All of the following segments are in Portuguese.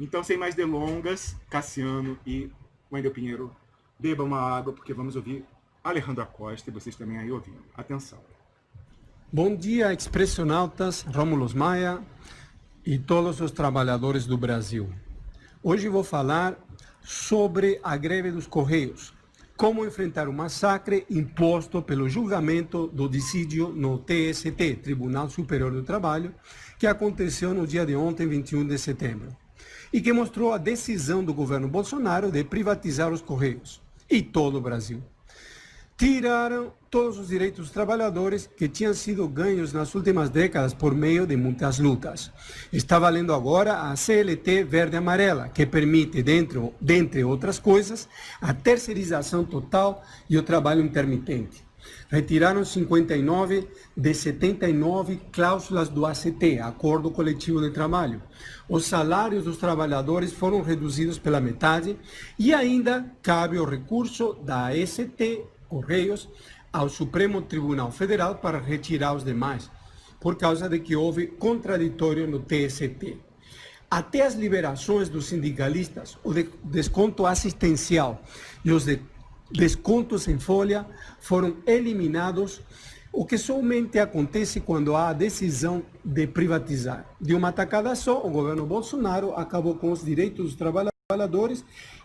Então, sem mais delongas, Cassiano e Wendel Pinheiro, bebam uma água, porque vamos ouvir Alejandro Acosta e vocês também aí ouvindo. Atenção. Bom dia, expressionautas, Rômulo Maia e todos os trabalhadores do Brasil. Hoje vou falar sobre a greve dos Correios, como enfrentar o massacre imposto pelo julgamento do dissídio no TST, Tribunal Superior do Trabalho, que aconteceu no dia de ontem, 21 de setembro, e que mostrou a decisão do governo Bolsonaro de privatizar os Correios e todo o Brasil. Tiraram todos os direitos dos trabalhadores que tinham sido ganhos nas últimas décadas por meio de muitas lutas. Está valendo agora a CLT verde-amarela, que permite, dentre outras coisas, a terceirização total e o trabalho intermitente. Retiraram 59 de 79 cláusulas do ACT, Acordo Coletivo de Trabalho. Os salários dos trabalhadores foram reduzidos pela metade e ainda cabe o recurso da AST Correios ao Supremo Tribunal Federal para retirar os demais, por causa de que houve contraditório no TST. Até as liberações dos sindicalistas, o desconto assistencial e os descontos em folha foram eliminados, o que somente acontece quando há a decisão de privatizar. De uma tacada só, o governo Bolsonaro acabou com os direitos dos trabalhadores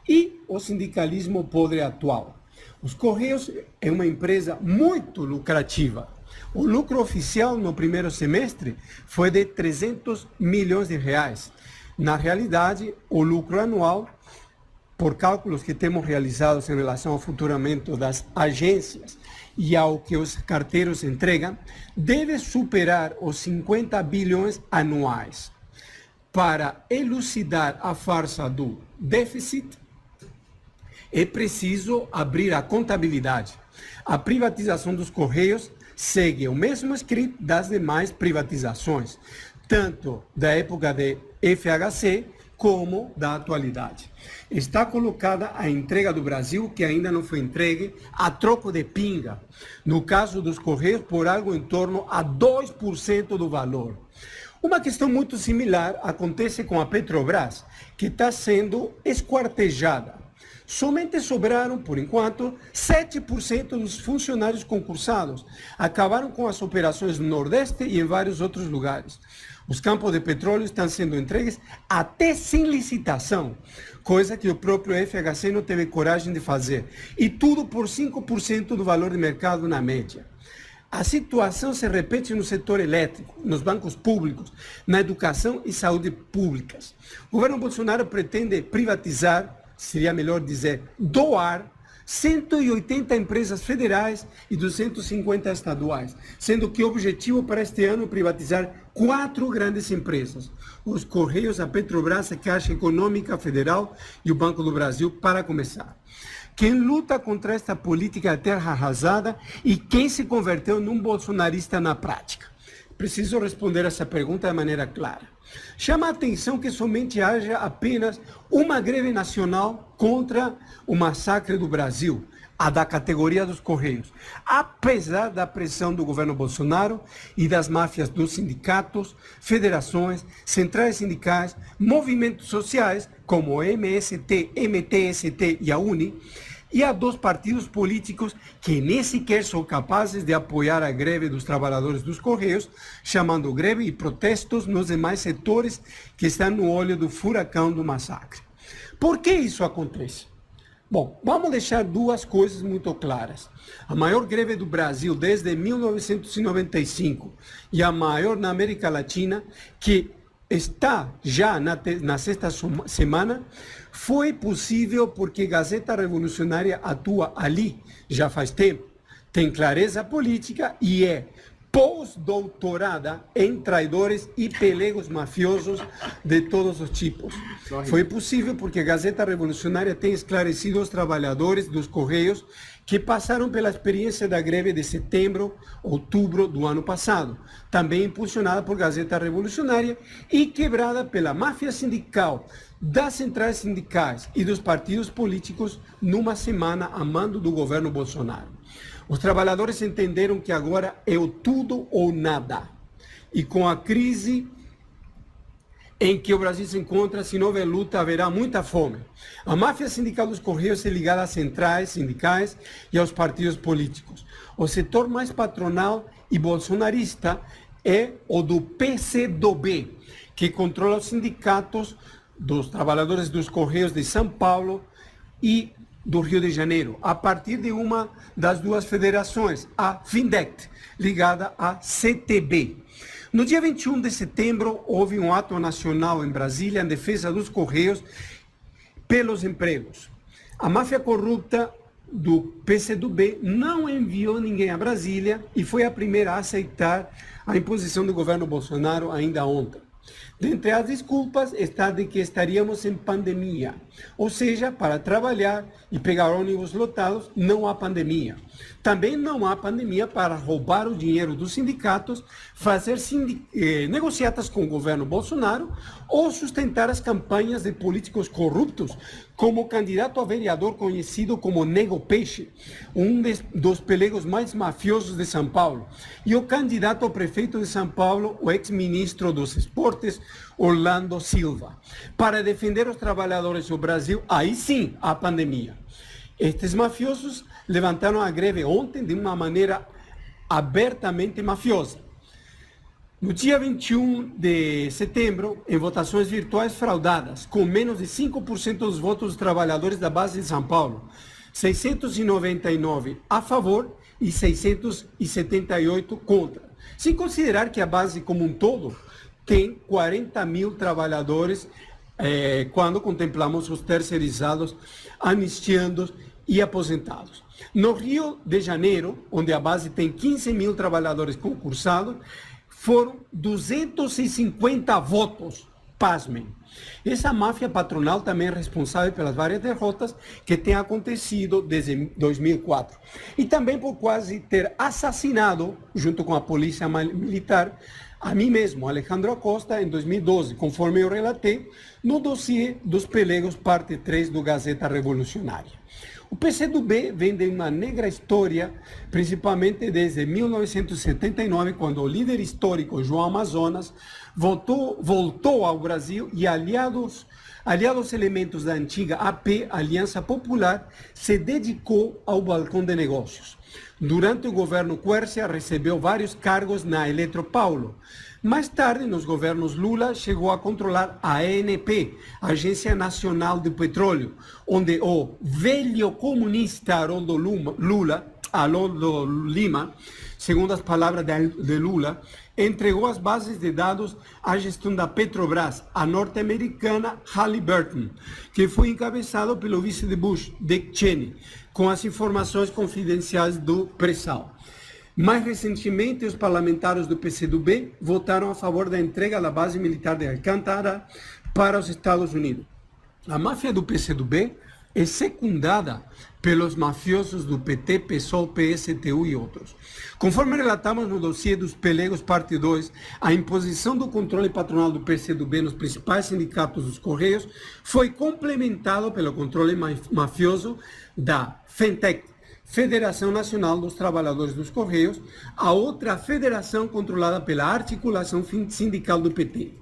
e o sindicalismo podre atual. Os Correios é uma empresa muito lucrativa. O lucro oficial no primeiro semestre foi de 300 milhões de reais. Na realidade, o lucro anual, por cálculos que temos realizados em relação ao faturamento das agências e ao que os carteiros entregam, deve superar os 50 bilhões anuais. Para elucidar a farsa do déficit, é preciso abrir a contabilidade. A privatização dos Correios segue o mesmo script das demais privatizações, tanto da época de FHC como da atualidade. Está colocada a entrega do Brasil, que ainda não foi entregue, a troco de pinga. No caso dos Correios, por algo em torno a 2% do valor. Uma questão muito similar acontece com a Petrobras, que está sendo esquartejada. Somente sobraram, por enquanto, 7% dos funcionários concursados. Acabaram com as operações no Nordeste e em vários outros lugares. Os campos de petróleo estão sendo entregues até sem licitação, coisa que o próprio FHC não teve coragem de fazer. E tudo por 5% do valor de mercado na média. A situação se repete no setor elétrico, nos bancos públicos, na educação e saúde públicas. O governo Bolsonaro pretende privatizar, seria melhor dizer, doar 180 empresas federais e 250 estaduais, sendo que o objetivo para este ano é privatizar 4 grandes empresas: os Correios, a Petrobras, a Caixa Econômica Federal e o Banco do Brasil, para começar. Quem luta contra esta política é terra arrasada e quem se converteu num bolsonarista na prática? Preciso responder essa pergunta de maneira clara. Chama a atenção que somente haja apenas uma greve nacional contra o massacre do Brasil, a da categoria dos Correios, apesar da pressão do governo Bolsonaro e das máfias dos sindicatos, federações, centrais sindicais, movimentos sociais, como o MST, MTST e a UNE, e a dos partidos políticos que nem sequer são capazes de apoiar a greve dos trabalhadores dos Correios, chamando greve e protestos nos demais setores que estão no olho do furacão do massacre. Por que isso acontece? Bom, vamos deixar duas coisas muito claras. A maior greve do Brasil desde 1995 e a maior na América Latina, que está já na sexta semana, foi possível porque Gazeta Revolucionária atua ali já faz tempo, tem clareza política e é pós-doutorada em traidores e pelegos mafiosos de todos os tipos. Foi possível porque a Gazeta Revolucionária tem esclarecido os trabalhadores dos Correios que passaram pela experiência da greve de setembro, outubro do ano passado, também impulsionada por Gazeta Revolucionária e quebrada pela máfia sindical, das centrais sindicais e dos partidos políticos numa semana a mando do governo Bolsonaro. Os trabalhadores entenderam que agora é o tudo ou nada. E com a crise em que o Brasil se encontra, se não houver luta, haverá muita fome. A máfia sindical dos Correios é ligada às centrais sindicais e aos partidos políticos. O setor mais patronal e bolsonarista é o do PCdoB, que controla os sindicatos dos trabalhadores dos Correios de São Paulo e do Rio de Janeiro, a partir de uma das duas federações, a Findect, ligada à CTB. No dia 21 de setembro, houve um ato nacional em Brasília em defesa dos Correios pelos empregos. A máfia corrupta do PCdoB não enviou ninguém a Brasília e foi a primeira a aceitar a imposição do governo Bolsonaro ainda ontem. Dentre as desculpas está de que estaríamos em pandemia, ou seja, para trabalhar e pegar ônibus lotados não há pandemia. Também não há pandemia para roubar o dinheiro dos sindicatos, fazer negociatas com o governo Bolsonaro ou sustentar as campanhas de políticos corruptos, como o candidato a vereador conhecido como Nego Peixe, dos pelegos mais mafiosos de São Paulo, e o candidato a prefeito de São Paulo, o ex-ministro dos Esportes, Orlando Silva. Para defender os trabalhadores do Brasil, aí sim há pandemia. Estes mafiosos levantaram a greve ontem de uma maneira abertamente mafiosa. No dia 21 de setembro, em votações virtuais fraudadas, com menos de 5% dos votos dos trabalhadores da base de São Paulo, 699 a favor e 678 contra. Sem considerar que a base como um todo tem 40 mil trabalhadores, quando contemplamos os terceirizados, anistiandos e aposentados. No Rio de Janeiro, onde a base tem 15 mil trabalhadores concursados, foram 250 votos, pasmem. Essa máfia patronal também é responsável pelas várias derrotas que têm acontecido desde 2004. E também por quase ter assassinado, junto com a polícia militar, a mim mesmo, Alejandro Acosta, em 2012, conforme eu relatei no dossiê dos Pelegos, parte 3 do Gazeta Revolucionária. O PCdoB vem de uma negra história, principalmente desde 1979, quando o líder histórico João Amazonas voltou ao Brasil e aliados elementos da antiga AP, Aliança Popular, se dedicou ao balcão de negócios. Durante o governo Quércia, recebeu vários cargos na Eletropaulo. Mais tarde, nos governos Lula, chegou a controlar a ANP, Agência Nacional do Petróleo, onde o velho comunista Haroldo Lima, segundo as palavras de Lula, entregou as bases de dados à gestão da Petrobras, a norte-americana Halliburton, que foi encabeçado pelo vice de Bush, Dick Cheney, com as informações confidenciais do pré-sal. Mais recentemente, os parlamentares do PCdoB votaram a favor da entrega da base militar de Alcântara para os Estados Unidos. A máfia do PCdoB é secundada pelos mafiosos do PT, PSOL, PSTU e outros. Conforme relatamos no dossiê dos Pelegos, parte 2, a imposição do controle patronal do PCdoB nos principais sindicatos dos Correios foi complementado pelo controle mafioso da FENTEC, Federação Nacional dos Trabalhadores dos Correios, a outra federação controlada pela articulação sindical do PT.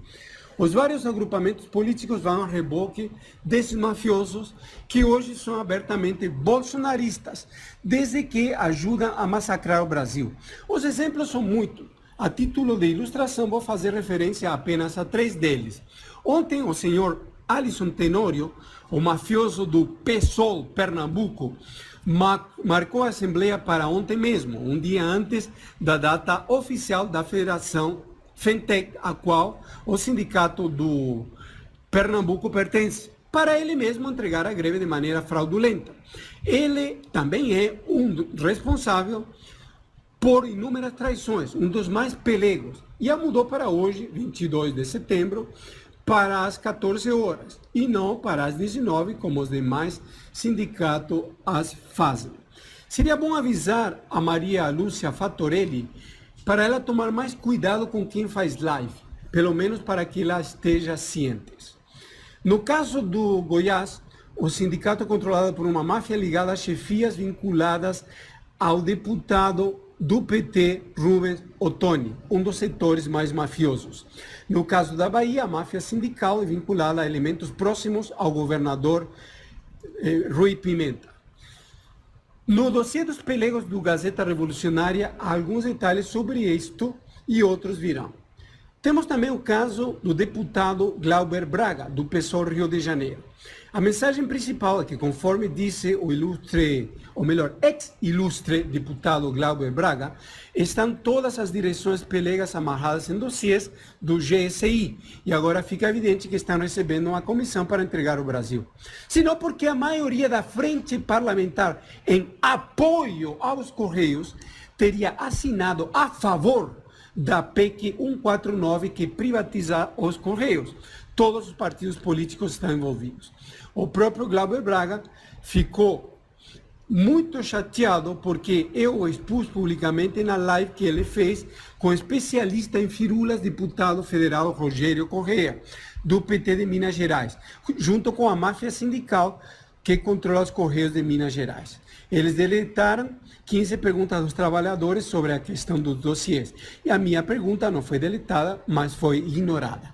Os vários agrupamentos políticos vão a reboque desses mafiosos que hoje são abertamente bolsonaristas, desde que ajudam a massacrar o Brasil. Os exemplos são muitos. A título de ilustração, vou fazer referência apenas a 3 deles. Ontem, o senhor Alisson Tenório, o mafioso do PSOL Pernambuco, marcou a assembleia para ontem mesmo, um dia antes da data oficial da Federação FENTEC, a qual o sindicato do Pernambuco pertence, para ele mesmo entregar a greve de maneira fraudulenta. Ele também é um responsável por inúmeras traições, um dos mais pelegos, e a mudou para hoje, 22 de setembro, para as 14 horas, e não para as 19, como os demais sindicatos as fazem. Seria bom avisar a Maria Lúcia Fattorelli para ela tomar mais cuidado com quem faz live, pelo menos para que ela esteja ciente. No caso do Goiás, o sindicato controlado por uma máfia ligada a chefias vinculadas ao deputado do PT, Rubens Ottoni, um dos setores mais mafiosos. No caso da Bahia, a máfia sindical é vinculada a elementos próximos ao governador Rui Pimenta. No dossiê dos pelegos do Gazeta Revolucionária, há alguns detalhes sobre isto e outros virão. Temos também o caso do deputado Glauber Braga, do PSOL Rio de Janeiro. A mensagem principal é que, conforme disse o ilustre, ou melhor, ex-ilustre deputado Glauber Braga, estão todas as direções pelegas amarradas em dossiês do GSI, e agora fica evidente que estão recebendo uma comissão para entregar ao Brasil. Senão porque a maioria da frente parlamentar em apoio aos Correios teria assinado a favor da PEC 149 que privatiza os Correios. Todos os partidos políticos estão envolvidos. O próprio Glauber Braga ficou muito chateado porque eu o expus publicamente na live que ele fez com o especialista em firulas, deputado federal Rogério Correia, do PT de Minas Gerais, junto com a máfia sindical que controla os Correios de Minas Gerais. Eles deletaram 15 perguntas dos trabalhadores sobre a questão dos dossiês. E a minha pergunta não foi deletada, mas foi ignorada.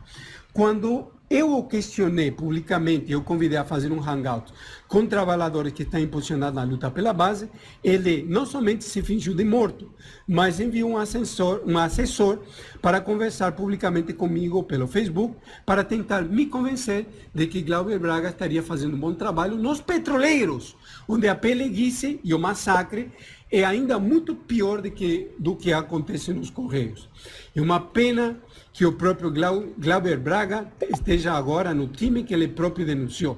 Quando eu o questionei publicamente, eu convidei a fazer um hangout com trabalhadores que estão impulsionados na luta pela base, ele não somente se fingiu de morto, mas enviou um assessor para conversar publicamente comigo pelo Facebook, para tentar me convencer de que Glauber Braga estaria fazendo um bom trabalho nos petroleiros, onde a peleguice e o massacre é ainda muito pior do que acontece nos Correios. É uma pena que o próprio Glauber Braga esteja agora no time que ele próprio denunciou.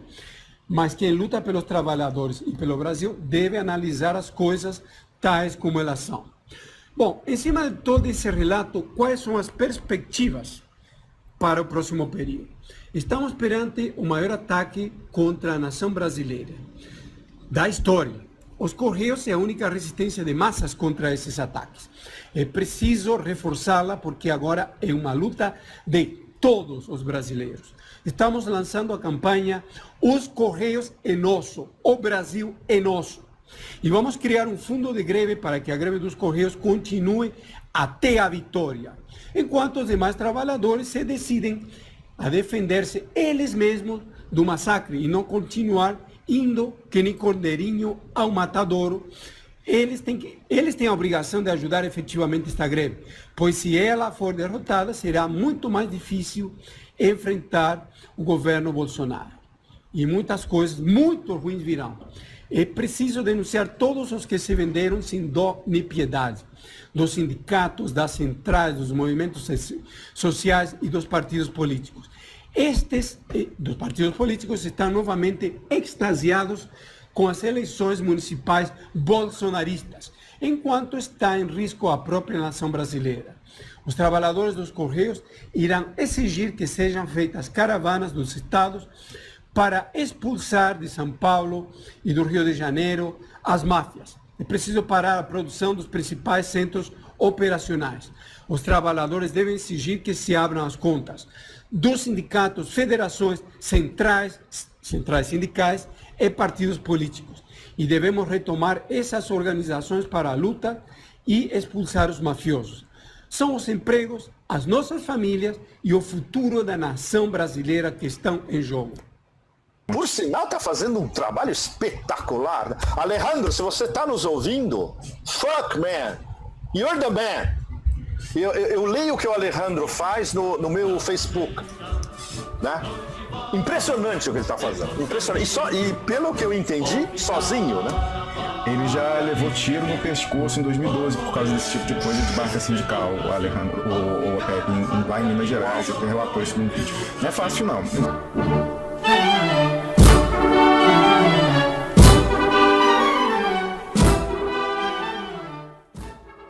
Mas quem luta pelos trabalhadores e pelo Brasil deve analisar as coisas tais como elas são. Bom, em cima de todo esse relato, quais são as perspectivas para o próximo período? Estamos perante o maior ataque contra a nação brasileira da história. Os Correios é a única resistência de massas contra esses ataques. É preciso reforçá-la porque agora é uma luta de todos os brasileiros. Estamos lançando a campanha Os Correios é Nosso, o Brasil é Nosso. E vamos criar um fundo de greve para que a greve dos Correios continue até a vitória, enquanto os demais trabalhadores se decidem a defender-se eles mesmos do massacre e não continuar indo que nem cordeirinho ao matadouro. Eles têm a obrigação de ajudar efetivamente esta greve, pois se ela for derrotada, será muito mais difícil enfrentar o governo Bolsonaro. E muitas coisas muito ruins virão. É preciso denunciar todos os que se venderam sem dó nem piedade, dos sindicatos, das centrais, dos movimentos sociais e dos partidos políticos. Estes dos partidos políticos estão novamente extasiados com as eleições municipais bolsonaristas, enquanto está em risco a própria nação brasileira. Os trabalhadores dos Correios irão exigir que sejam feitas caravanas dos estados para expulsar de São Paulo e do Rio de Janeiro as máfias. É preciso parar a produção dos principais centros operacionais. Os trabalhadores devem exigir que se abram as contas dos sindicatos, federações, centrais sindicais e partidos políticos. E devemos retomar essas organizações para a luta e expulsar os mafiosos. São os empregos, as nossas famílias e o futuro da nação brasileira que estão em jogo. Por sinal, está fazendo um trabalho espetacular. Alejandro, se você está nos ouvindo, fuck, man. You're the man. Eu leio o que o Alejandro faz no meu Facebook, né? Impressionante o que ele está fazendo. Impressionante. E pelo que eu entendi, sozinho, né? Ele já levou tiro no pescoço em 2012 por causa desse tipo de coisa de barca sindical, o Alejandro, lá em Minas Gerais, ele relatou isso no vídeo. Não é fácil, não.